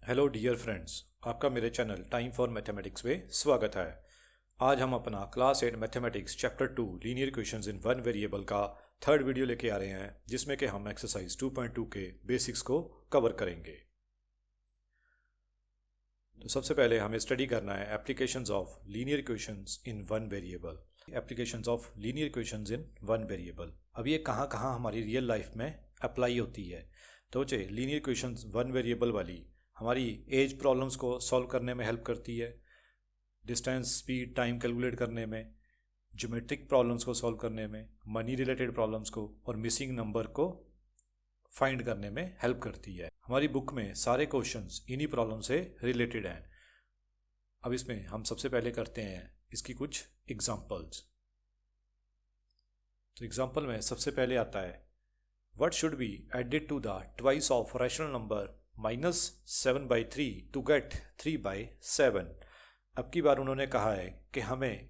Hello dear friends, आपका मेरे channel time for mathematics में स्वागत है। आज हम अपना class 8 mathematics chapter 2 linear equations in one variable का थर्ड वीडियो लेके आ रहे हैं, जिसमें कि हम एक्सरसाइज 2.2 के बेसिक्स को कवर करेंगे। तो सबसे पहले हमें स्टडी करना है applications of linear equations in one variable. Applications of linear equations in one variable, अब ये कहाँ कहाँ हमारी रियल लाइफ में अप्लाई होती है। तो बच्चे, लीनियर इक्वेशंस वन वेरिएबल वाली हमारी एज प्रॉब्लम्स को सॉल्व करने में हेल्प करती है, डिस्टेंस स्पीड टाइम कैलकुलेट करने में, ज्योमेट्रिक प्रॉब्लम्स को सॉल्व करने में, मनी रिलेटेड प्रॉब्लम्स को और मिसिंग नंबर को फाइंड करने में हेल्प करती है। हमारी बुक में सारे क्वेश्चंस इन्हीं प्रॉब्लम से रिलेटेड हैं। अब इसमें हम सबसे पहले करते हैं इसकी कुछ एग्जांपल्स। तो एग्जांपल में सबसे पहले आता है, what should be added to the twice of rational number -7/3 to get 3/7। अब की बार उन्होंने कहा है कि हमें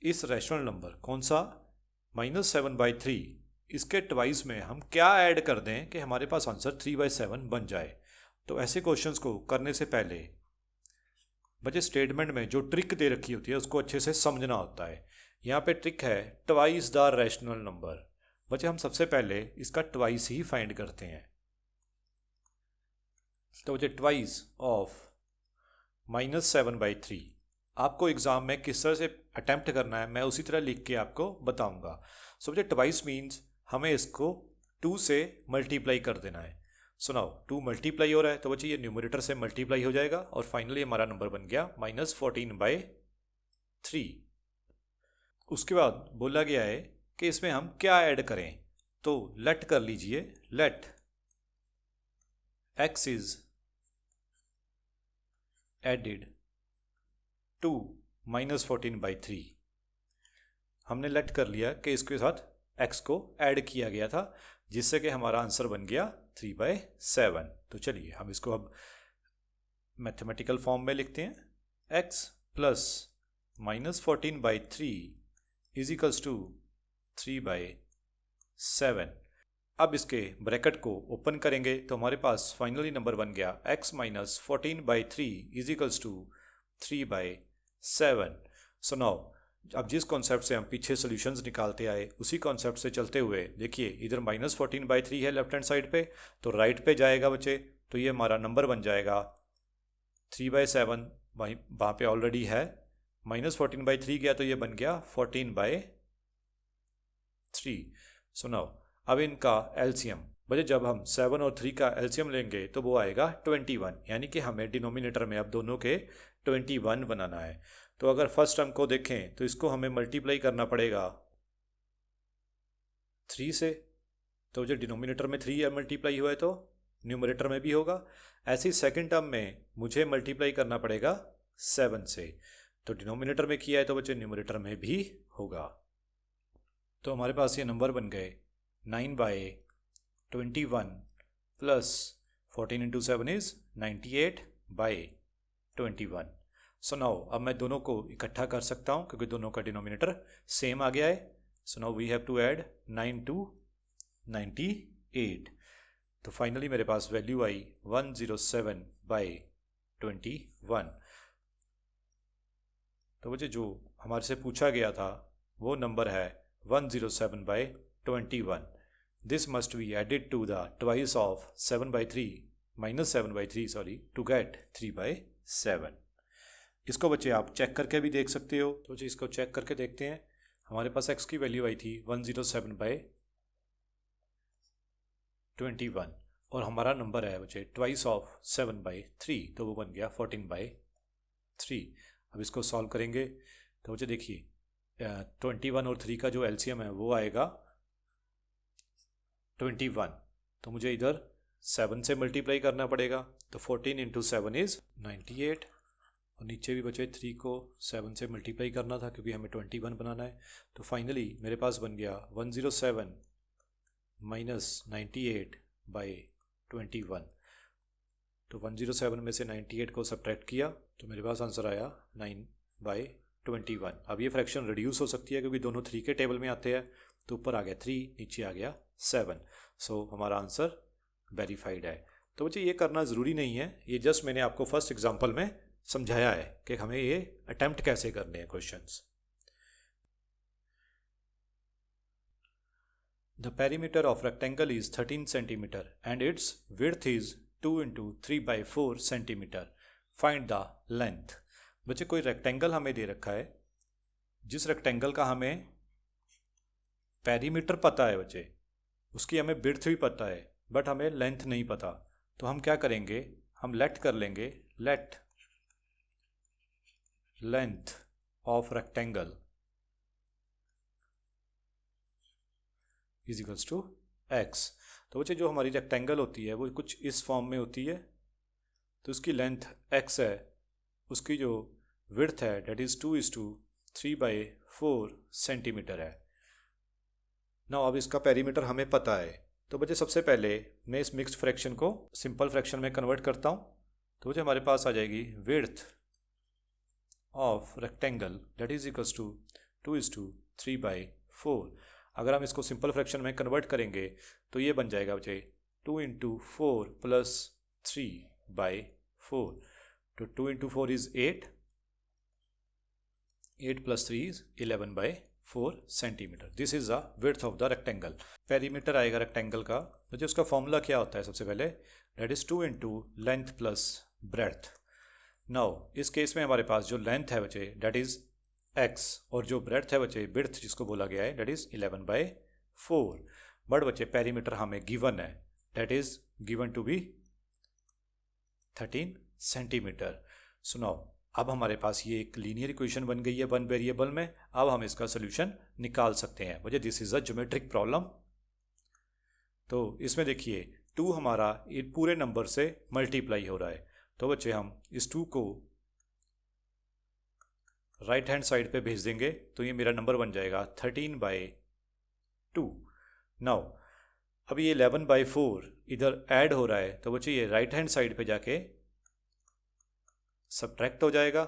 इस रैशनल नंबर कौन सा -7/3 इसके ट्वाइस में हम क्या ऐड कर दें कि हमारे पास आंसर 3/7 बन जाए। तो ऐसे क्वेश्चंस को करने से पहले बच्चे स्टेटमेंट में जो ट्रिक दे रखी होती है उसको अच्छे से समझना होता है। यहाँ पे ट्रिक है ट्वाइस द रैशनल नंबर। बच्चे, हम सबसे पहले इसका ट्वाइस ही फाइंड करते हैं। तो बच्चे, ट्वाइस ऑफ -7/3 आपको एग्जाम में किस तरह से अटेम्प्ट करना है मैं उसी तरह लिख के आपको बताऊंगा। सो बच्चे, ट्वाइस मीन्स हमें इसको 2 से मल्टीप्लाई कर देना है। सुनाओ, 2 मल्टीप्लाई हो रहा है तो बच्चे ये न्यूमरेटर से मल्टीप्लाई हो जाएगा और फाइनली हमारा नंबर बन गया -14/3। उसके बाद बोला गया है कि इसमें हम क्या ऐड करें। तो लेट कर लीजिए, let x is added to -14/3। हमने लेट कर लिया कि इसके साथ x को ऐड किया गया था, जिससे कि हमारा आंसर बन गया 3/7। तो चलिए हम इसको अब मैथमेटिकल फॉर्म में लिखते हैं। x plus -14/3 is equals to 3/7। अब इसके ब्रैकेट को ओपन करेंगे तो हमारे पास फाइनली नंबर बन गया x - 14/3 is equals to 3/7। So now, अब जिस कॉन्सेप्ट से हम पीछे सॉल्यूशंस निकालते आए उसी कॉन्सेप्ट से चलते हुए देखिए, इधर -14/3 है लेफ्ट हैंड साइड पे, तो राइट पे जाएगा बच्चे, तो ये हमारा नंबर बन जाएगा 3/7। वहाँ पे ऑलरेडी है, -14/3 गया तो ये बन गया 14/3। सो नाउ, अब इनका एलसीएम बच्चे, जब हम 7 और 3 का एलसीएम लेंगे तो वो आएगा 21, यानी कि हमें डिनोमिनेटर में अब दोनों के 21 बनाना है। तो अगर फर्स्ट टर्म को देखें तो इसको हमें मल्टीप्लाई करना पड़ेगा 3 से, तो जो डिनोमिनेटर में 3 मल्टीप्लाई हुआ है तो न्यूमरेटर में भी होगा। ऐसे ही सेकेंड टर्म में मुझे मल्टीप्लाई करना पड़ेगा 7 से, तो डिनोमिनेटर में किया है तो बच्चे न्यूमरेटर में भी होगा। तो हमारे पास ये नंबर बन गए 9/21 प्लस 14 × 7 इज 98/21। सो नाउ, अब मैं दोनों को इकट्ठा कर सकता हूँ क्योंकि दोनों का डिनोमिनेटर सेम आ गया है। So now we have to add 9 to 98। तो फाइनली मेरे पास वैल्यू आई 107/21। तो बच्चे, जो हमारे से पूछा गया था वो नंबर है 107/21। This must be added to the twice of 7/3 sorry to get 3/7। इसको बच्चे आप चेक करके भी देख सकते हो। तो बच्चे, इसको चेक करके देखते हैं। हमारे पास x की वैल्यू आई थी 107/21 और हमारा नंबर है बच्चे ट्वाइस ऑफ 7/3, तो वो बन गया 14/3। अब इसको सॉल्व करेंगे तो बच्चे देखिए, 21 और 3 का जो एलसीएम है वो आएगा 21, तो मुझे इधर 7 से मल्टीप्लाई करना पड़ेगा, तो 14 × 7 इज़ 98, और नीचे भी बचे 3 को 7 से मल्टीप्लाई करना था क्योंकि हमें 21 बनाना है। तो फाइनली मेरे पास बन गया 107 - 98/21। तो 107 में से 98 को सब्ट्रैक्ट किया तो मेरे पास आंसर आया 9/21। 21। अब ये फ्रैक्शन रिड्यूस हो सकती है क्योंकि दोनों 3 के टेबल में आते हैं, तो ऊपर आ गया 3, नीचे आ गया 7। सो हमारा आंसर वेरीफाइड है। तो बच्चे ये करना ज़रूरी नहीं है, ये जस्ट मैंने आपको फर्स्ट एग्जांपल में समझाया है कि हमें ये अटेम्प्ट कैसे करने हैं questions. The perimeter of rectangle is 13 centimeter and its width is 2 into 3 by 4 centimeter. Find the length. बच्चे कोई रेक्टेंगल हमें दे रखा है, जिस रेक्टेंगल का हमें पेरीमीटर पता है बच्चे, उसकी हमें विड्थ भी पता है, बट हमें लेंथ नहीं पता। तो हम क्या करेंगे, हम लेट कर लेंगे, let length of rectangle is equals to x. तो बच्चे जो हमारी रेक्टेंगल होती है वो कुछ इस फॉर्म में होती है, तो उसकी लेंथ एक्स है, उसकी जो विड्थ है डेट इज़ 2:3/4 सेंटीमीटर है। ना अब इसका पेरीमीटर हमें पता है, तो बच्चे सबसे पहले मैं इस मिक्स्ड फ्रैक्शन को सिंपल फ्रैक्शन में कन्वर्ट करता हूँ। तो बच्चे हमारे पास आ जाएगी width of rectangle that is equals to 2:3/4। अगर हम इसको सिंपल फ्रैक्शन में कन्वर्ट करेंगे तो ये बन जाएगा बच्चे 2 × 4 + 3/4। तो 2 × 4 is 8, 8 + 3 is 11/4 centimetre. This is the width of the rectangle. Perimeter आएगा रेक्टेंगल का, तो उसका फॉर्मूला क्या होता है सबसे पहले, that is 2 × length + breadth. Now इस केस में हमारे पास जो लेंथ है बच्चे डेट इज x और जो ब्रेड्थ है बच्चे विड्थ जिसको बोला गया है डेट इज 11/4। बट बच्चे पेरीमीटर हमें गिवन है, that is given to be 13 centimetre. सुनाओ, अब हमारे पास ये एक लीनियर इक्वेशन बन गई है वन वेरिएबल में। अब हम इसका सोल्यूशन निकाल सकते हैं। मुझे this is a geometric problem. तो इसमें देखिए 2 हमारा पूरे नंबर से मल्टीप्लाई हो रहा है, तो बच्चे हम इस 2 को राइट हैंड साइड पे भेज देंगे, तो ये मेरा नंबर बन जाएगा 13/2। नाउ अब ये 11/4 इधर ऐड हो रहा है, तो बच्चे ये राइट हैंड साइड पे जाके सब्ट्रैक्ट हो जाएगा।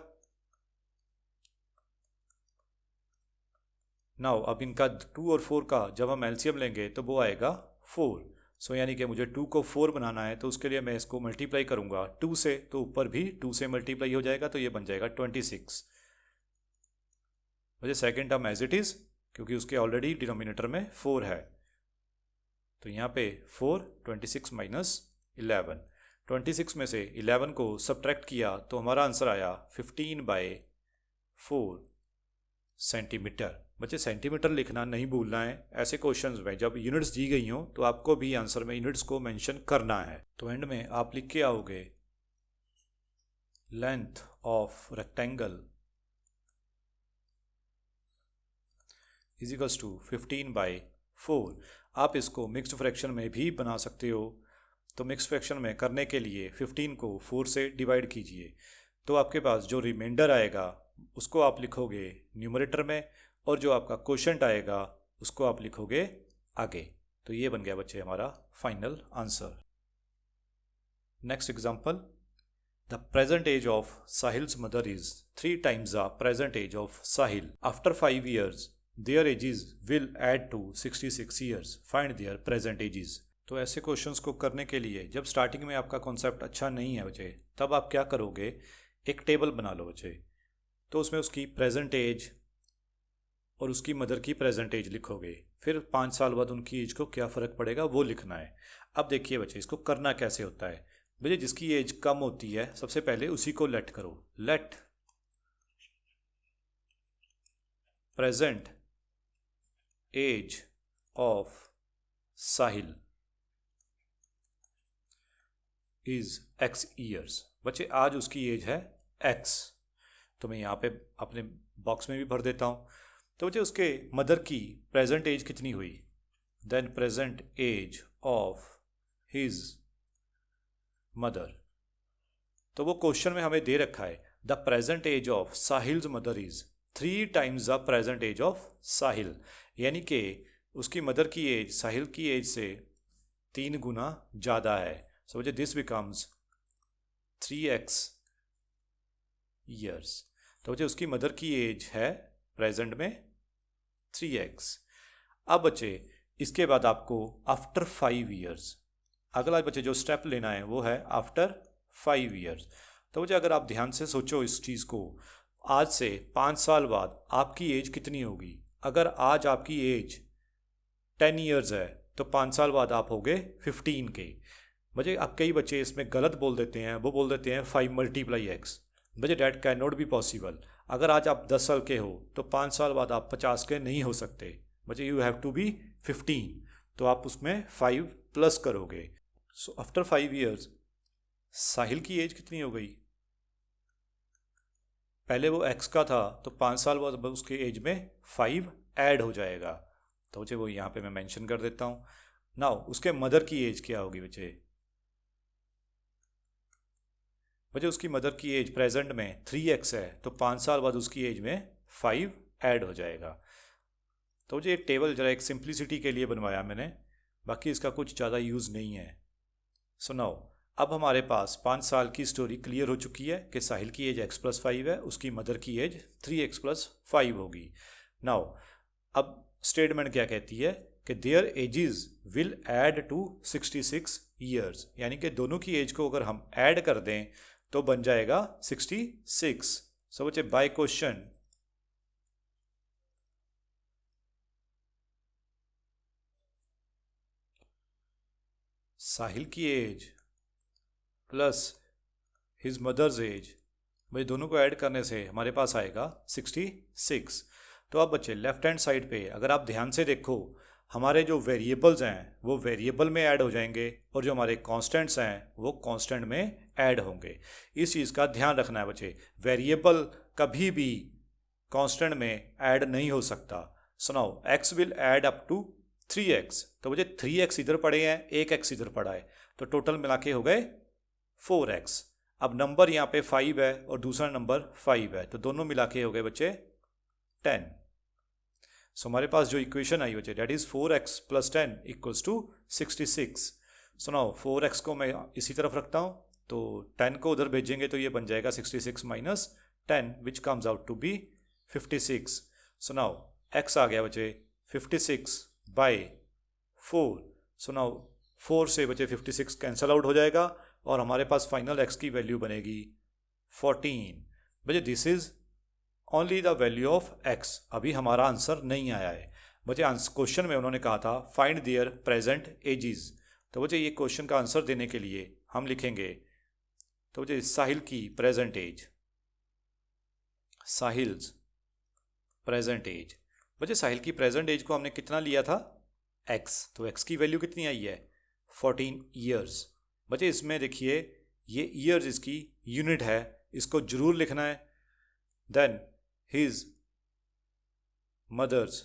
नाउ अब इनका 2 और 4 का जब हम एलसीएम लेंगे तो वो आएगा 4। सो यानी कि मुझे 2 को 4 बनाना है, तो उसके लिए मैं इसको मल्टीप्लाई करूंगा 2 से, तो ऊपर भी 2 से मल्टीप्लाई हो जाएगा, तो ये बन जाएगा 26। मुझे second term as it is, क्योंकि उसके ऑलरेडी डिनोमिनेटर में 4 है, तो यहाँ पे 4, 26 - 11, 26 में से 11 को सब्ट्रैक्ट किया तो हमारा आंसर आया 15/4 सेंटीमीटर। बच्चे सेंटीमीटर लिखना नहीं भूलना है। ऐसे क्वेश्चंस में जब यूनिट्स दी गई हों तो आपको भी आंसर में यूनिट्स को मेंशन करना है। तो एंड में आप लिख के आओगे length of rectangle is equals to 15/4। आप इसको मिक्स्ड फ्रैक्शन में भी बना सकते हो। तो मिक्स्ड फ्रैक्शन में करने के लिए 15 को 4 से डिवाइड कीजिए, तो आपके पास जो रिमाइंडर आएगा उसको आप लिखोगे न्यूमरेटर में, और जो आपका क्वोशंट आएगा उसको आप लिखोगे आगे। तो ये बन गया बच्चे हमारा final answer. Next example, the present age of Sahil's mother is 3 times the present age of Sahil. After 5 years their ages will add to 66 years. Find their present ages. तो ऐसे क्वेश्चंस को करने के लिए जब स्टार्टिंग में आपका कॉन्सेप्ट अच्छा नहीं है बच्चे, तब आप क्या करोगे, एक टेबल बना लो बच्चे, तो उसमें उसकी प्रेजेंट एज और उसकी मदर की प्रेजेंट एज लिखोगे। फिर 5 साल बाद उनकी एज को क्या फ़र्क पड़ेगा वो लिखना है। अब देखिए बच्चे इसको करना कैसे होता है। बच्चे जिसकी एज कम होती है सबसे पहले उसी को लेट करो। Let present age of Sahil is x years. बच्चे आज उसकी एज है x, तो मैं यहाँ पे अपने बॉक्स में भी भर देता हूँ। तो बच्चे उसके मदर की प्रेजेंट एज कितनी हुई, then present age of his mother. तो वो क्वेश्चन में हमें दे रखा है the present age of Sahil's mother is 3 times the present age of Sahil, यानी कि उसकी मदर की एज साहिल की एज से 3 गुना ज़्यादा है। सो बच्चे दिस बिकम्स 3x ईयर्स। तो बच्चे उसकी मदर की एज है प्रेजेंट में 3x। अब बच्चे इसके बाद आपको आफ्टर 5 ईयर्स, अगला बच्चे जो स्टेप लेना है वो है आफ्टर 5 ईयर्स। तो बच्चे अगर आप ध्यान से सोचो इस चीज़ को, आज से 5 साल बाद आपकी एज कितनी होगी? अगर आज आपकी एज 10 ईयर्स है तो 5 साल बाद आप होगे 15 के। बच्चे अब कई बच्चे इसमें गलत बोल देते हैं, वो बोल देते हैं 5 मल्टीप्लाई एक्स। बच्चे that can not be possible. अगर आज आप 10 साल के हो तो 5 साल बाद आप 50 के नहीं हो सकते। बच्चे यू हैव टू बी 15, तो आप उसमें 5 प्लस करोगे। सो आफ्टर 5 ईयर्स साहिल की एज कितनी हो गई? पहले वो एक्स का था तो 5 साल बाद उसके एज में 5 ऐड हो जाएगा। तो बच्चे वो यहाँ पे मैं मेंशन कर देता हूँ। नाउ उसके मदर की एज क्या होगी बच्चे? बच्चे उसकी मदर की एज प्रेजेंट में 3x है तो 5 साल बाद उसकी एज में 5 ऐड हो जाएगा। तो मुझे एक टेबल जरा एक सिंप्लिसिटी के लिए बनवाया मैंने, बाकी इसका कुछ ज़्यादा यूज़ नहीं है। सो नाउ अब हमारे पास 5 साल की स्टोरी क्लियर हो चुकी है कि साहिल की एज x+5 है, उसकी मदर की एज 3x+5 होगी। नाउ अब स्टेटमेंट क्या कहती है कि their ages will add to 66 years, यानी कि दोनों की एज को अगर हम ऐड कर दें तो बन जाएगा 66। सो बच्चे बाय क्वेश्चन साहिल की age plus his mother's age, भाई दोनों को ऐड करने से हमारे पास आएगा 66। तो अब बच्चे लेफ्ट हैंड साइड पे अगर आप ध्यान से देखो, हमारे जो वेरिएबल्स हैं वो वेरिएबल में ऐड हो जाएंगे और जो हमारे कांस्टेंट्स हैं वो कांस्टेंट में ऐड होंगे। इस चीज़ का ध्यान रखना है बच्चे, वेरिएबल कभी भी कांस्टेंट में ऐड नहीं हो सकता। सुनाओ x will add up to 3x, तो बच्चे 3x इधर पड़े हैं, एक x इधर पड़ा है, तो टोटल मिला के हो गए 4x। अब नंबर यहाँ पे 5 है और दूसरा नंबर 5 है, तो दोनों मिला के हो गए बच्चे 10। सो हमारे पास जो इक्वेशन आई बच्चे that is 4x + 10 = 66। So now 4x को मैं इसी तरफ रखता हूँ, तो 10 को उधर भेजेंगे तो ये बन जाएगा 66 - 10 which comes out to be 56। So now x आ गया बच्चे 56/4। सो नाउ 4 से बच्चे 56 कैंसल आउट हो जाएगा और हमारे पास फाइनल x की वैल्यू बनेगी 14। बच्चे this is only the value of x। अभी हमारा आंसर नहीं आया है बच्चे। क्वेश्चन में उन्होंने कहा था फाइंड देयर प्रेजेंट एजेस, तो बच्चे ये क्वेश्चन का आंसर देने के लिए हम लिखेंगे, तो बच्चे साहिल की present age, Sahil's present age. बच्चे साहिल की प्रेजेंट एज को हमने कितना लिया था? x, तो x की वैल्यू कितनी आई है? 14 ईयर्स। बच्चे इसमें देखिए ये ईयर्स इसकी यूनिट है, इसको जरूर लिखना है। Then his mother's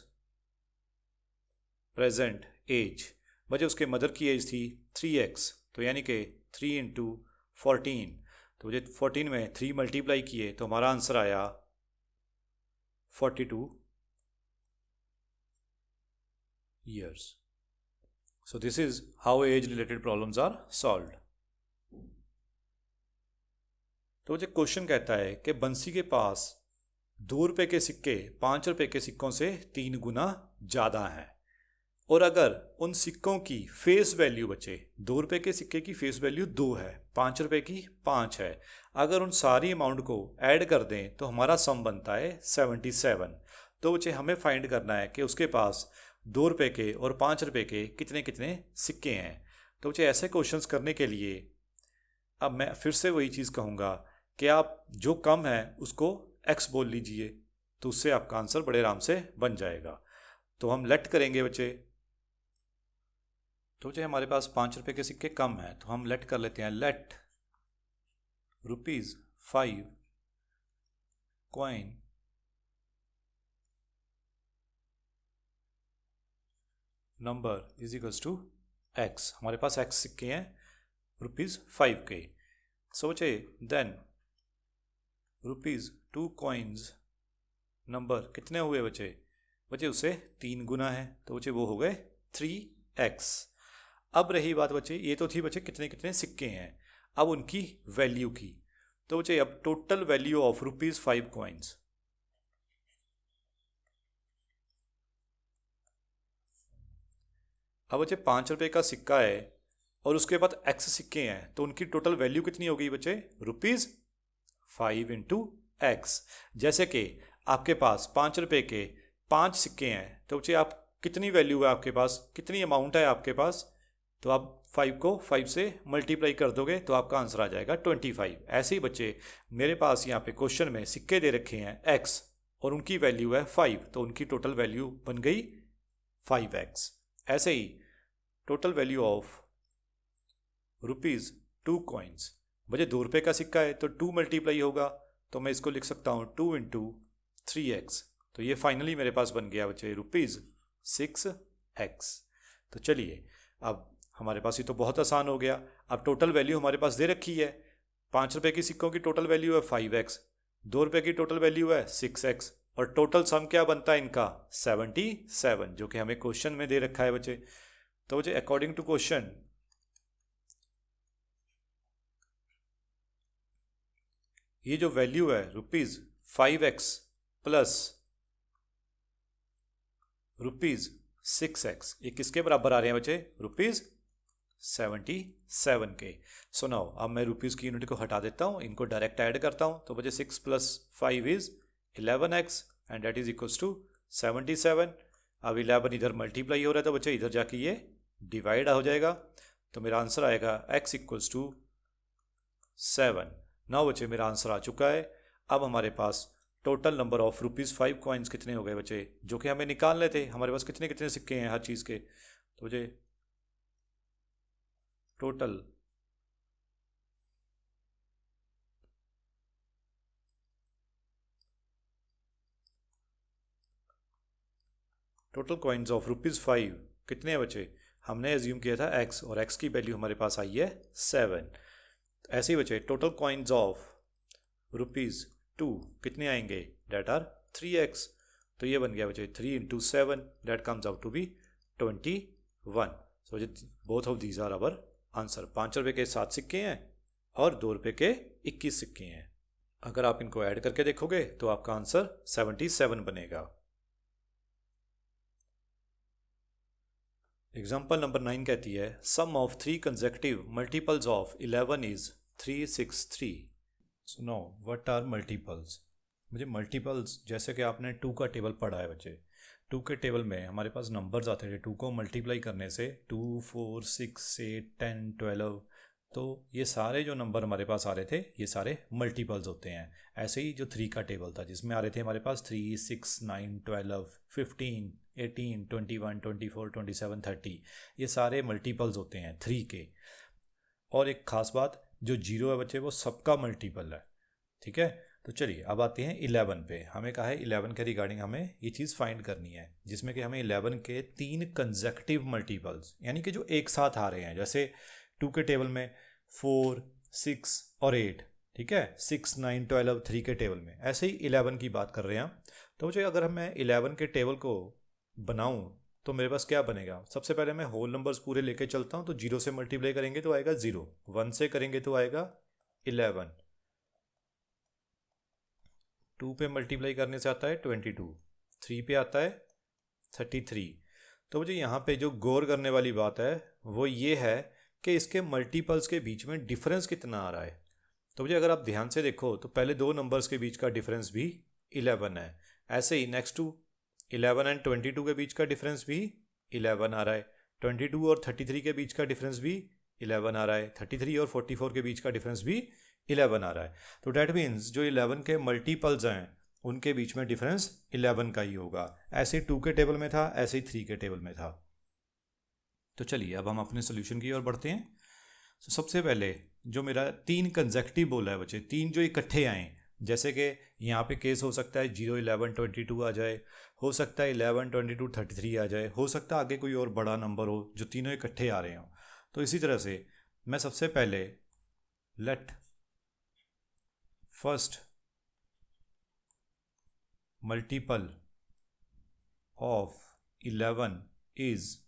present age, बच्चे उसके मदर की एज थी 3x, तो यानी कि 3 × 14, तो मुझे 14 में 3 मल्टीप्लाई किए तो हमारा आंसर आया 42 years. So this is how age related problems are solved. तो मुझे क्वेश्चन कहता है कि बंसी के पास 2 रुपये के सिक्के 5 रुपये के सिक्कों से 3 गुना ज़्यादा हैं, और अगर उन सिक्कों की फेस वैल्यू बचे, 2 रुपये के सिक्के की फेस वैल्यू 2 है, 5 रुपये की 5 है, अगर उन सारी अमाउंट को ऐड कर दें तो हमारा सम बनता है 77। तो बच्चे हमें फाइंड करना है कि उसके पास 2 रुपये के और 5 रुपये के कितने कितने सिक्के हैं। तो बच्चे ऐसे क्वेश्चंस करने के लिए अब मैं फिर से वही चीज़ कहूँगा कि आप जो कम है उसको x बोल लीजिए, तो उससे आपका आंसर बड़े आराम से बन जाएगा। तो हम लेट करेंगे बच्चे, तो बच्चे हमारे पास 5 रुपये के सिक्के कम हैं, तो हम लेट कर लेते हैं, let ₹5 coin number is equals to x। हमारे पास x सिक्के हैं ₹5 के। सो बच्चे देन ₹2 कॉइन्स नंबर कितने हुए बच्चे? बच्चे उससे 3 गुना है, तो बच्चे वो हो गए 3x। अब रही बात बच्चे, ये तो थी बच्चे कितने कितने सिक्के हैं, अब उनकी वैल्यू की। तो बच्चे अब टोटल वैल्यू ऑफ ₹5 कॉइन्स, अब बच्चे ₹5 का सिक्का है और उसके बाद x सिक्के हैं, तो उनकी टोटल वैल्यू कितनी हो गई बच्चे? ₹5 इंटू एक्स। जैसे कि आपके पास ₹5 के 5 सिक्के हैं, तो बच्चे आप कितनी वैल्यू है आपके पास, कितनी अमाउंट है आपके पास, तो आप 5 को 5 से मल्टीप्लाई कर दोगे तो आपका आंसर आ जाएगा 25। ऐसे ही बच्चे मेरे पास यहाँ पे क्वेश्चन में सिक्के दे रखे हैं x और उनकी वैल्यू है 5, तो उनकी टोटल वैल्यू बन गई 5x। ऐसे ही टोटल वैल्यू ऑफ ₹2 कॉइन्स, बच्चे ₹2 का सिक्का है तो 2 मल्टीप्लाई होगा, तो मैं इसको लिख सकता हूँ 2 इंटू 3x, तो ये फाइनली मेरे पास बन गया बच्चे ₹6x। तो चलिए अब हमारे पास ये तो बहुत आसान हो गया। अब टोटल वैल्यू हमारे पास दे रखी है, ₹5 की सिक्कों की टोटल वैल्यू है 5x, ₹2 की टोटल वैल्यू है 6x, और टोटल सम क्या बनता है इनका? 77, जो कि हमें क्वेश्चन में दे रखा है बच्चे। तो बच्चे अकॉर्डिंग टू क्वेश्चन ये जो वैल्यू है ₹5x प्लस ₹6x, ये किसके बराबर आ रहे हैं बच्चे? ₹77 के। सो नाउ अब मैं रुपीज़ की यूनिट को हटा देता हूँ, इनको डायरेक्ट ऐड करता हूँ, तो बच्चे 6 + 5 is 11x and that is equals to 77। अब 11 इधर मल्टीप्लाई हो रहा है, तो बच्चे इधर जाके ये डिवाइड हो जाएगा, तो मेरा आंसर आएगा x इक्वल्स टू 7। नाउ बच्चे मेरा आंसर आ चुका है। अब हमारे पास टोटल नंबर ऑफ ₹5 कॉइन्स कितने हो गए बच्चे, जो कि हमें निकालने थे। हमारे पास कितने कितने सिक्के हैं हर चीज़ के, तो बच्चे टोटल कॉइन्स ऑफ ₹5 कितने हैं बच्चे? हमने एज्यूम किया था x, और x की वैल्यू हमारे पास आई है 7। ऐसे ही बच्चे टोटल कॉइन्स ऑफ ₹2 कितने आएंगे? डेट आर 3x, तो ये बन गया बच्चे 3 into 7, that comes out to be 21। So both of these are our answer. ₹5 के 7 सिक्के हैं और ₹2 के 21 सिक्के हैं। अगर आप इनको ऐड करके देखोगे तो आपका आंसर 77 बनेगा। एग्जाम्पल नंबर 9 कहती है sum of 3 consecutive multiples of 11 is 363। So know what are multiples? मुझे मल्टीपल्स, जैसे कि आपने 2 का टेबल पढ़ा है बच्चे, 2 के टेबल में हमारे पास नंबर्स आते थे, 2 को मल्टीप्लाई करने से 2, 4, 6, 8, 10, 12, तो ये सारे जो नंबर हमारे पास आ रहे थे ये सारे मल्टीपल्स होते हैं। ऐसे ही जो 3 का टेबल था जिसमें आ रहे थे हमारे पास 3, 6, 9, 12, 15, 18, 21, 24, 27, 30, ये सारे मल्टीपल्स होते हैं 3 के। और एक ख़ास बात, जो 0 है बच्चे वो सबका मल्टीपल है, ठीक है। तो चलिए अब आते हैं 11 पे। हमें कहा है 11 के रिगार्डिंग हमें ये चीज़ फाइंड करनी है, जिसमें कि हमें 11 के 3 कंसेक्यूटिव मल्टीपल्स, यानी कि जो एक साथ आ रहे हैं, जैसे 2 के टेबल में 4, 6 और 8, ठीक है, 6, 9, 12 3 के टेबल में, ऐसे ही 11 की बात कर रहे हैं हम। तो मुझे अगर मैं 11 के टेबल को बनाऊं तो मेरे पास क्या बनेगा? सबसे पहले मैं होल नंबर्स पूरे लेके चलता हूं, तो 0 से मल्टीप्लाई करेंगे तो आएगा 0, 1 से करेंगे तो आएगा 11, 2 पे मल्टीप्लाई करने से आता है 22, 3 पे आता है 33। तो मुझे यहाँ पे जो गौर करने वाली बात है वो ये है कि इसके मल्टीपल्स के बीच में डिफरेंस कितना आ रहा है। तो मुझे अगर आप ध्यान से देखो तो पहले 2 नंबर्स के बीच का डिफरेंस भी 11 है। ऐसे ही नेक्स्ट टू 11 एंड 22 के बीच का डिफरेंस भी 11 आ रहा है। 22 और 33 के बीच का डिफरेंस भी 11 आ रहा है। 33 और 44 के बीच का डिफरेंस भी 11 आ रहा है। तो डैट मीन्स जो 11 के मल्टीपल्स हैं उनके बीच में डिफरेंस 11 का ही होगा। ऐसे 2 के टेबल में था, ऐसे ही 3 के टेबल में था। तो चलिए अब हम अपने सोल्यूशन की ओर बढ़ते हैं। तो सबसे पहले जो मेरा 3 कंसेक्यूटिव बोला है बच्चे, 3 जो इकट्ठे आए, जैसे कि यहाँ पे केस हो सकता है 0, 11, 22 आ जाए, हो सकता है 11, 22, 33 आ जाए, हो सकता है आगे कोई और बड़ा नंबर हो जो तीनों इकट्ठे आ रहे हों। तो इसी तरह से मैं सबसे पहले let first multiple of 11 is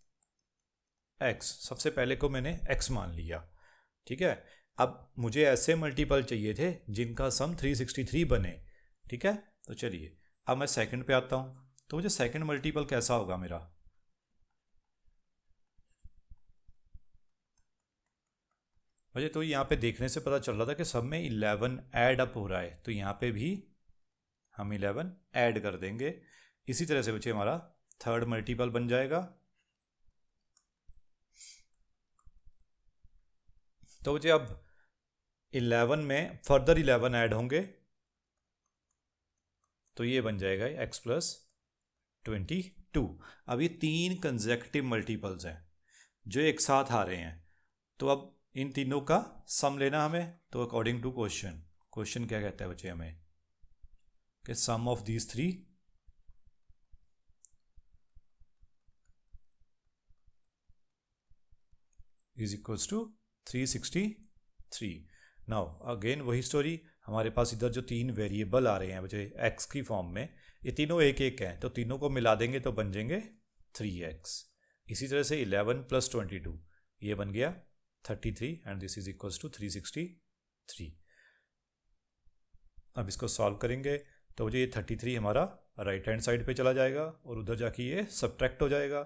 x, सबसे पहले को मैंने x मान लिया, ठीक है। अब मुझे ऐसे मल्टीपल चाहिए थे जिनका सम 363 बने, ठीक है। तो चलिए अब मैं सेकंड पे आता हूँ, तो मुझे सेकंड मल्टीपल कैसा होगा मेरा। मुझे तो यहाँ पे देखने से पता चल रहा था कि सब में 11 ऐड अप हो रहा है, तो यहाँ पे भी हम 11 ऐड कर देंगे। इसी तरह से बच्चे हमारा थर्ड मल्टीपल बन जाएगा। तो बच्चे अब 11 में फर्दर 11 ऐड होंगे, तो ये बन जाएगा x+22। अब ये 3 कंसेक्यूटिव मल्टीपल्स हैं जो एक साथ आ रहे हैं, तो अब इन तीनों का सम लेना हमें। तो अकॉर्डिंग टू क्वेश्चन क्या कहता है बच्चे हमें कि sum of these three is equals to 363। Now again वही स्टोरी, हमारे पास इधर जो 3 वेरिएबल आ रहे हैं बच्चे x की फॉर्म में, ये तीनों एक एक हैं, तो तीनों को मिला देंगे तो बन जाएंगे 3x। इसी तरह से 11 + 22 ये बन गया 33 and this is equals to 363। अब इसको सॉल्व करेंगे तो मुझे ये 33 हमारा राइट हैंड साइड पे चला जाएगा और उधर जाके ये सब्ट्रैक्ट हो जाएगा,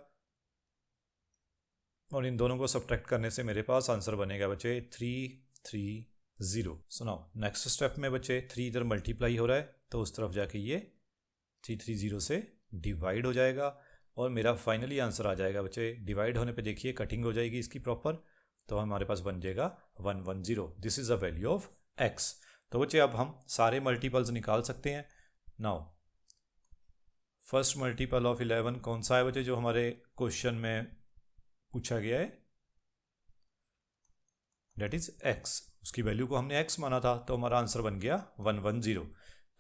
और इन दोनों को सब्ट्रैक्ट करने से मेरे पास आंसर बनेगा बच्चे 330। सुनाओ नेक्स्ट स्टेप में बच्चे 3 इधर मल्टीप्लाई हो रहा है, तो उस तरफ जाके ये 330 से डिवाइड हो जाएगा और मेरा फाइनली आंसर आ जाएगा बच्चे। डिवाइड होने पे देखिए कटिंग हो जाएगी इसकी प्रॉपर, तो हमारे पास बन जाएगा 110। This is the value of x। तो बच्चे अब हम सारे मल्टीपल्स निकाल सकते हैं। नाउ फर्स्ट मल्टीपल ऑफ 11 कौन सा है बच्चे जो हमारे क्वेश्चन में पूछा गया है, डेट इज x। उसकी वैल्यू को हमने x माना था, तो हमारा आंसर बन गया 110।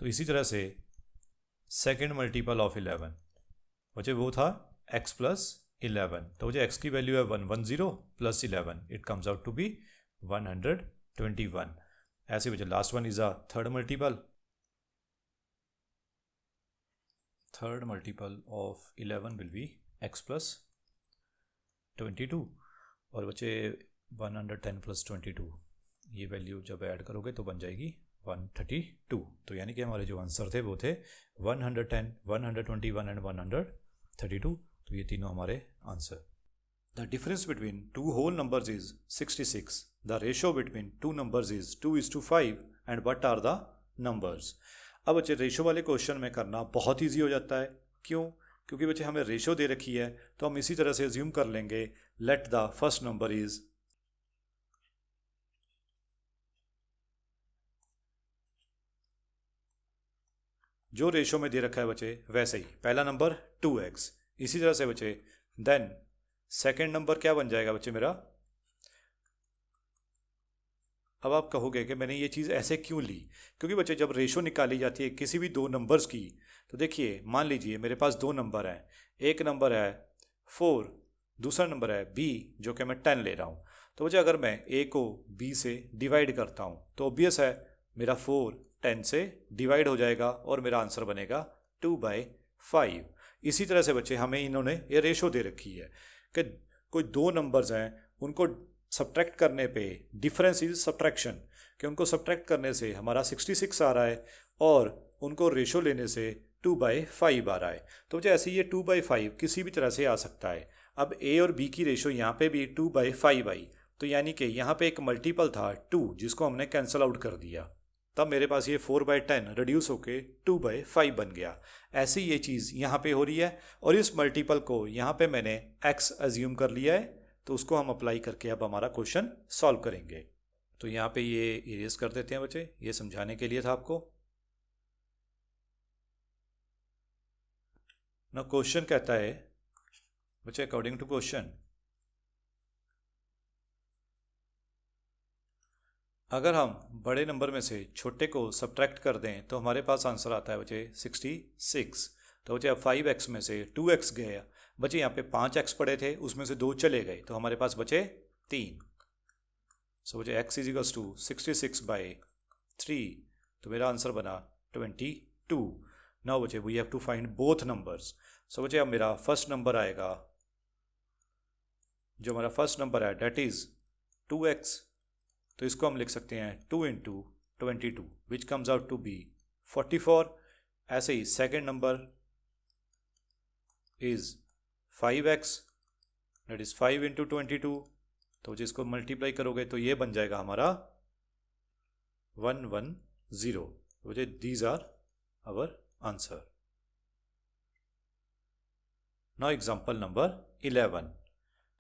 तो इसी तरह से सेकेंड मल्टीपल ऑफ 11 बच्चे वो था x+11, तो मुझे x की वैल्यू है 110 + 11, it comes out to be 121। ऐसे बच्चे last one is a third multiple. Third multiple of 11 will be x+22, और बच्चे 110 + 22 ये वैल्यू जब ऐड करोगे तो बन जाएगी 132। तो यानी कि हमारे जो आंसर थे वो थे 110, 121 एंड 132। तो ये तीनों हमारे answer. The difference between two whole numbers is 66। The ratio between two numbers is 2:5 and what are the numbers. अब बच्चे रेशो वाले क्वेश्चन में करना बहुत ईजी हो जाता है। क्यों? क्योंकि बच्चे हमें रेशो दे रखी है, तो हम इसी तरह से अज्यूम कर लेंगे let the first number is, जो रेशो में दे रखा है बच्चे वैसे ही, पहला नंबर 2x। इसी तरह से बच्चे देन सेकेंड नंबर क्या बन जाएगा बच्चे मेरा। अब आप कहोगे कि मैंने ये चीज़ ऐसे क्यों ली, क्योंकि बच्चे जब रेशो निकाली जाती है किसी भी दो नंबर्स की, तो देखिए मान लीजिए मेरे पास दो नंबर हैं, एक नंबर है 4, दूसरा नंबर है b जो कि मैं 10 ले रहा हूँ। तो बच्चे अगर मैं a को b से डिवाइड करता हूँ तो ऑब्वियस है मेरा 4 10 से डिवाइड हो जाएगा और मेरा आंसर बनेगा 2/5। इसी तरह से बच्चे हमें इन्होंने ये रेशो दे रखी है कि कोई दो नंबर्स हैं उनको सब्ट्रैक्ट करने पे डिफरेंस इज सब्ट्रैक्शन, कि उनको सब्ट्रैक्ट करने से हमारा 66 आ रहा है और उनको रेशो लेने से 2/5 आ रहा है। तो मुझे ऐसे ये 2/5 किसी भी तरह से आ सकता है। अब a और b की रेशो यहाँ पे भी 2/5 आई, तो यानी कि यहाँ पे एक मल्टीपल था 2 जिसको हमने कैंसिल आउट कर दिया, तब मेरे पास ये 4/10 रिड्यूस होके 2/5 बन गया। ऐसे ये चीज़ यहाँ पे हो रही है और इस मल्टीपल को यहाँ पे मैंने x अज्यूम कर लिया है, तो उसको हम अप्लाई करके अब हमारा क्वेश्चन सॉल्व करेंगे। तो यहाँ पे ये इरेज कर देते हैं बच्चे, ये समझाने के लिए था आपको ना। क्वेश्चन कहता है बच्चे अकॉर्डिंग टू क्वेश्चन, अगर हम बड़े नंबर में से छोटे को सब्ट्रैक्ट कर दें तो हमारे पास आंसर आता है बच्चे 66। तो बच्चे अब 5x में से 2x गया, बच्चे यहाँ पे 5x पड़े थे उसमें से 2 चले गए, तो हमारे पास बचे 3। सो बच्चे x इज इक्वल्स टू 66/3, तो मेरा आंसर बना 22। नाउ बच्चे we have to find both numbers. सो बच्चे अब मेरा फर्स्ट नंबर आएगा, जो हमारा फर्स्ट नंबर है डेट इज 2x तो इसको हम लिख सकते हैं 2 into 22 which comes out to be 44। ऐसे ही second number is 5x, that is 5 into 22। तो जिसको मल्टीप्लाई करोगे तो ये बन जाएगा हमारा 110। मुझे these are our answer. Now example number 11।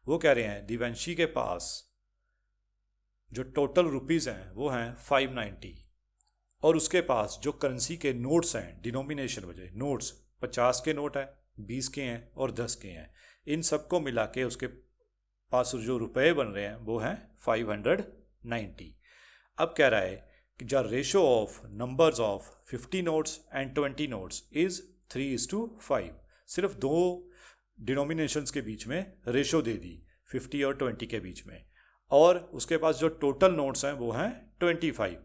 वो कह रहे हैं दिवंशी के पास जो टोटल रुपीज़ हैं वो हैं 590 और उसके पास जो करेंसी के नोट्स हैं, डिनोमिनेशन वजह नोट्स 50 के नोट हैं, 20 के हैं और 10 के हैं, इन सबको मिला के उसके पास जो रुपए बन रहे हैं वो हैं 590। अब कह रहा है कि the ratio of numbers of 50 notes and 20 notes is 3:5। सिर्फ दो डिनोमिनेशंस के बीच में रेशो दे दी 50 और 20 के बीच में, और उसके पास जो टोटल नोट्स हैं वो हैं 25।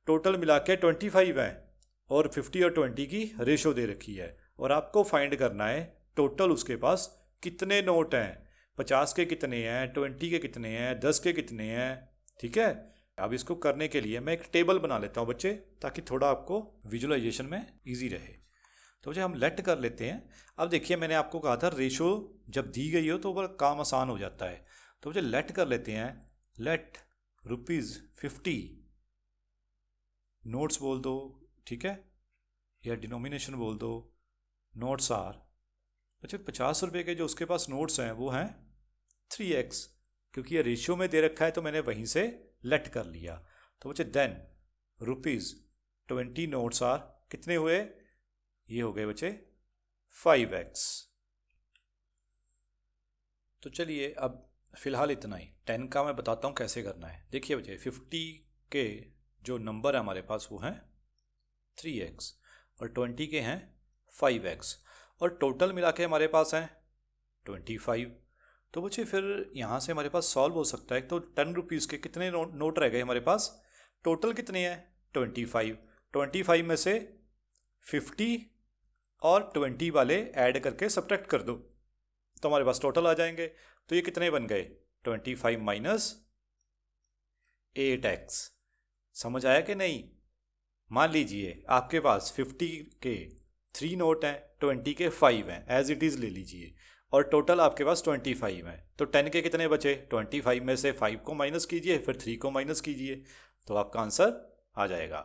टोटल मिला के 25 हैं और 50 और 20 की रेशो दे रखी है, और आपको फाइंड करना है टोटल उसके पास कितने नोट हैं, 50 के कितने हैं, 20 के कितने हैं, 10 के कितने हैं। ठीक है, अब इसको करने के लिए मैं एक टेबल बना लेता हूँ बच्चे, ताकि थोड़ा आपको विजुअलाइजेशन में ईजी रहे। तो बच्चे हम लेट कर लेते हैं। अब देखिए मैंने आपको कहा था रेशो जब दी गई हो तो वो काम आसान हो जाता है। तो बच्चे लेट कर लेते हैं, लेट ₹50 नोट्स बोल दो, ठीक है, या डिनोमिनेशन बोल दो, नोट्स आर। बच्चे 50 रुपये के जो उसके पास नोट्स हैं वो हैं 3x, क्योंकि ये रेशियो में दे रखा है तो मैंने वहीं से लेट कर लिया। तो बच्चे देन ₹20 नोट्स आर कितने हुए, ये हो गए बच्चे 5x। तो चलिए अब फिलहाल इतना ही। 10 का मैं बताता हूँ कैसे करना है। देखिए बच्चे 50 के जो नंबर है हमारे पास वो हैं 3x और 20 के हैं 5x, और टोटल मिला के हमारे पास हैं 25। तो बच्चे फिर यहाँ से हमारे पास सॉल्व हो सकता है। तो 10 रुपीज़ के कितने नोट रह गए हमारे पास, टोटल कितने हैं 25। 25 में से 50 और 20 वाले ऐड करके सब्ट्रैक्ट कर दो तो हमारे पास टोटल आ जाएंगे। तो ये कितने बन गए 25 माइनस 8x। समझ आया कि नहीं। मान लीजिए आपके पास 50 के 3 नोट हैं, 20 के 5 हैं, एज इट इज़ ले लीजिए, और टोटल आपके पास 25 हैं। तो 10 के कितने बचे, 25 में से 5 को माइनस कीजिए, फिर 3 को माइनस कीजिए, तो आपका आंसर आ जाएगा।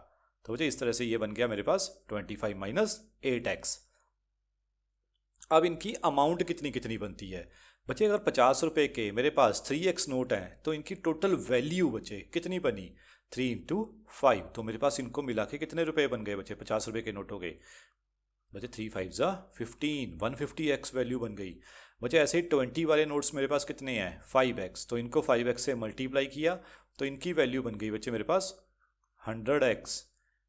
तो मुझे इस तरह से ये बन गया मेरे पास 25 माइनस 8x। अब इनकी अमाउंट कितनी कितनी बनती है बच्चे। अगर 50 रुपये के मेरे पास 3x नोट हैं तो इनकी टोटल वैल्यू बचे कितनी बनी 3 इंटू 5। तो मेरे पास इनको मिला के कितने रुपए बन गए बच्चे, 50 रुपये के नोट हो गए बच्चे 3 5 ज़ा 15, 150x वैल्यू बन गई बच्चे। ऐसे ही 20 वाले नोट्स मेरे पास कितने हैं 5x, तो इनको 5x से मल्टीप्लाई किया तो इनकी वैल्यू बन गई बच्चे मेरे पास 100x।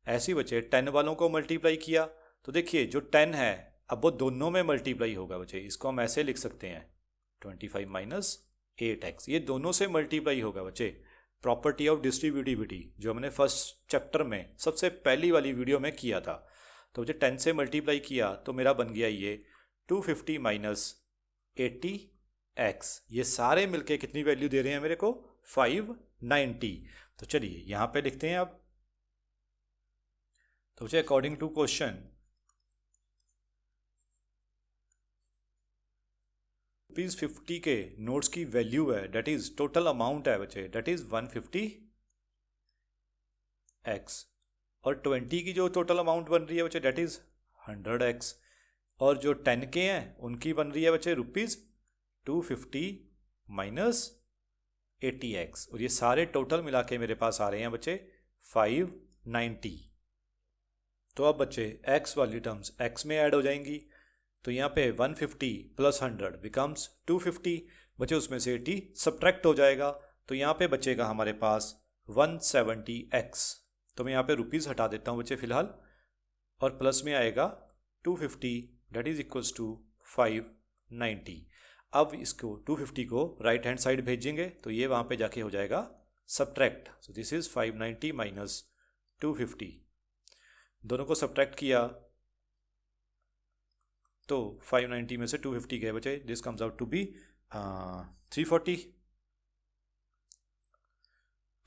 ऐसे ही बच्चे 10 वालों को मल्टीप्लाई किया तो देखिए जो 10 है अब वो दोनों में मल्टीप्लाई होगा बच्चे। इसको हम ऐसे लिख सकते हैं 25 माइनस 8x, ये दोनों से मल्टीप्लाई होगा बच्चे। प्रॉपर्टी ऑफ डिस्ट्रीब्यूटिविटी जो हमने फर्स्ट चैप्टर में सबसे पहली वाली वीडियो में किया था। तो मुझे 10 से मल्टीप्लाई किया तो मेरा बन गया ये 250 माइनस 80x। ये सारे मिलके कितनी वैल्यू दे रहे हैं मेरे को 590। तो चलिए यहाँ पे लिखते हैं अब। तो मुझे अकॉर्डिंग टू क्वेश्चन ₹50 के नोट्स की वैल्यू है, डेट इज टोटल अमाउंट है बच्चे, डेट इज 150x, और 20 की जो टोटल अमाउंट बन रही है बच्चे डेट इज 100x, और जो 10 के हैं उनकी बन रही है बच्चे ₹250 माइनस 80x, और ये सारे टोटल मिला के मेरे पास आ रहे हैं बच्चे 590। तो अब बच्चे x वाली टर्म्स x में ऐड हो जाएंगी। तो यहाँ पे 150 प्लस 100 बिकम्स 250 बच्चे, उसमें से 80 सब्ट्रैक्ट हो जाएगा तो यहाँ पे बचेगा हमारे पास 170x। तो मैं यहाँ पे रुपीज़ हटा देता हूँ बच्चे फ़िलहाल, और प्लस में आएगा 250 डेट इज़ इक्वल्स टू 590। अब इसको 250 को राइट हैंड साइड भेजेंगे तो ये वहाँ पे जाके हो जाएगा subtract. So this is 590 minus 250, दोनों को सब्ट्रैक्ट किया तो 590 में से 250 गए बचे, this comes out to be 340।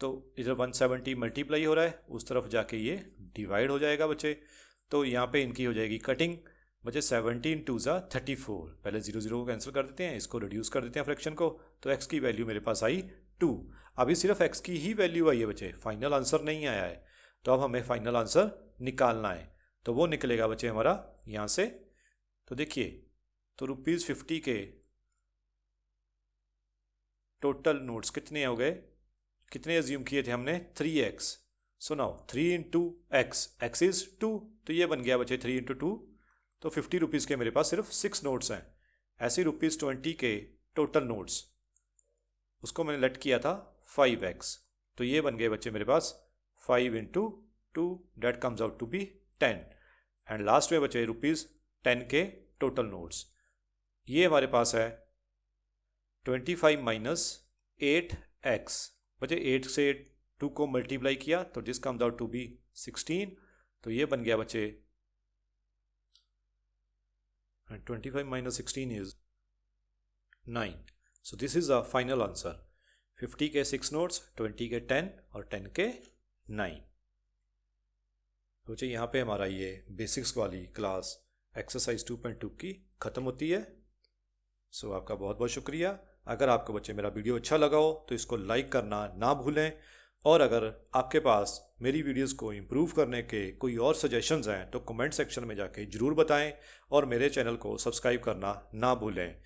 तो इधर 170 मल्टीप्लाई हो रहा है, उस तरफ जाके ये डिवाइड हो जाएगा बच्चे। तो यहाँ पे इनकी हो जाएगी कटिंग बच्चे। 17 2 ज़ा 34, पहले 0 0 को कैंसिल कर देते हैं, इसको रिड्यूस कर देते हैं फ्रैक्शन को, तो x की वैल्यू मेरे पास आई 2। अभी सिर्फ x की ही वैल्यू आई है बच्चे, फाइनल आंसर नहीं आया है। तो अब हमें फाइनल आंसर निकालना है, तो वो निकलेगा बच्चे हमारा यहाँ से। तो देखिए, तो ₹50 के टोटल नोट्स कितने हो गए, कितने एज्यूम किए थे हमने, 3x। So now 3 into x, x is 2, तो ये बन गया बच्चे 3 इंटू 2। तो ₹50 के मेरे पास सिर्फ 6 नोट्स हैं। ऐसे ₹20 के टोटल नोट्स, उसको मैंने लेट किया था 5x, तो ये बन गए बच्चे मेरे पास 5 into 2, that comes out to be 10। And last में बचे ₹10 के टोटल नोट्स। ये हमारे पास है 25 माइनस 8x। बचे 8 से 2 को मल्टीप्लाई किया तो this comes out to be 16। तो ये बन गया बच्चे 25 minus 16 is 9। So this is a final answer. 50 के 6 नोट्स, 20 के 10 और 10 के 9। तो बच्चे यहाँ पे हमारा ये बेसिक्स वाली क्लास एक्सरसाइज 2.2 की ख़त्म होती है। सो आपका बहुत बहुत शुक्रिया। अगर आपको बच्चे मेरा वीडियो अच्छा लगा हो तो इसको लाइक करना ना भूलें, और अगर आपके पास मेरी वीडियोस को इम्प्रूव करने के कोई और सजेशंस हैं तो कमेंट सेक्शन में जाके ज़रूर बताएं, और मेरे चैनल को सब्सक्राइब करना ना भूलें।